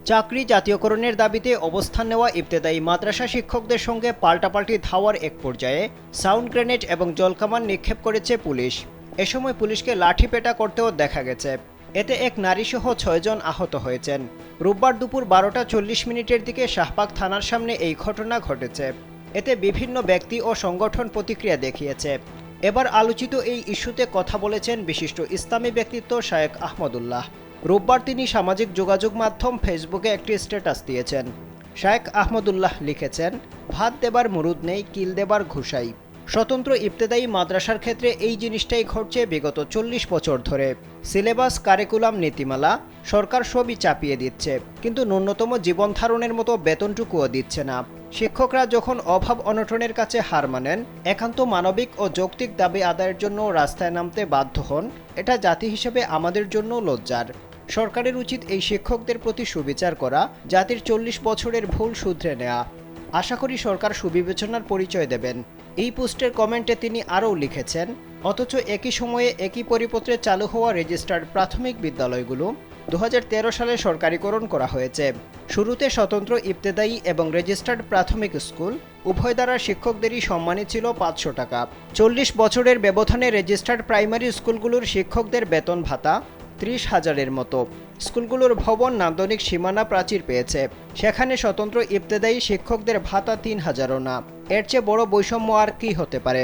চাকরি জাতীয়করণের দাবিতে অবস্থান নেওয়া ইবতেদায়ী মাদ্রাসা শিক্ষকদের সঙ্গে পাল্টাপাল্টি ধাওয়ার এক পর্যায়ে সাউন্ড গ্রেনেড এবং জলকামান নিক্ষেপ করেছে পুলিশ। এ সময় পুলিশকে লাঠিপেটা করতেও দেখা গেছে। এতে এক নারীসহ ৬ জন আহত হয়েছেন। রোববার দুপুর ১২টা ৪০ মিনিটের দিকে শাহবাগ থানার সামনে এই ঘটনা ঘটেছে। এতে বিভিন্ন ব্যক্তি ও সংগঠন প্রতিক্রিয়া দেখিয়েছে। এবার আলোচিত এই ইস্যুতে কথা বলেছেন বিশিষ্ট ইসলামী ব্যক্তিত্ব শায়েখ আহমদুল্লাহ। রোববার তিনি সামাজিক যোগাযোগ মাধ্যম ফেসবুকে একটি স্ট্যাটাস দিয়েছেন। শায়েখ আহমদুল্লাহ লিখেছেন, ভাত দেবার মুরুদ নেই, কিল দেবার ঘুষাই। স্বতন্ত্র ইবতেদায়ী মাদ্রাসার ক্ষেত্রে এই জিনিসটাই ঘটছে বিগত ৪০ বছর ধরে। সিলেবাস, কারিকুলাম, নীতিমালা সরকার সবই চাপিয়ে দিচ্ছে, কিন্তু ন্যূনতম জীবন ধারণের মতো বেতনটুকুও দিচ্ছে না। শিক্ষকরা যখন অভাব অনটনের কাছে হার মানেন, একান্ত মানবিক ও যৌক্তিক দাবি আদায়ের জন্য রাস্তায় নামতে বাধ্য হন, এটা জাতি হিসেবে আমাদের জন্য লজ্জার। সরকারের উচিত এই শিক্ষকদের প্রতি সুবিচার করা, জাতির ৪০ বছরের ভুল শুধরে নেওয়া। আশা করি সরকার সুবিবেচনার পরিচয় দেবেন। এই পোস্টের কমেন্টে তিনি আরও লিখেছেন, অথচ একই সময়ে একই পরিপত্রে চালু হওয়া রেজিস্টার্ড প্রাথমিক বিদ্যালয়গুলো ২০১৩ সালে সরকারিকরণ করা হয়েছে। শুরুতে স্বতন্ত্র ইবতেদায়ী এবং রেজিস্টার্ড প্রাথমিক স্কুল উভয় দ্বারা শিক্ষকদেরই সম্মানী ছিল ৫০০ টাকা। ৪০ বছরের ব্যবধানে রেজিস্টার্ড প্রাইমারি স্কুলগুলোর শিক্ষকদের বেতন ভাতা ৩০,০০০-এর মতো। স্কুলগুলোর ভবন নান্দনিক সীমানা প্রাচীর পেয়েছে, সেখানে স্বতন্ত্র ইবতেদায়ী শিক্ষকদের ভাতা ৩,০০০ও না। এর চেয়ে বড় বৈষম্য আর কী হতে পারে?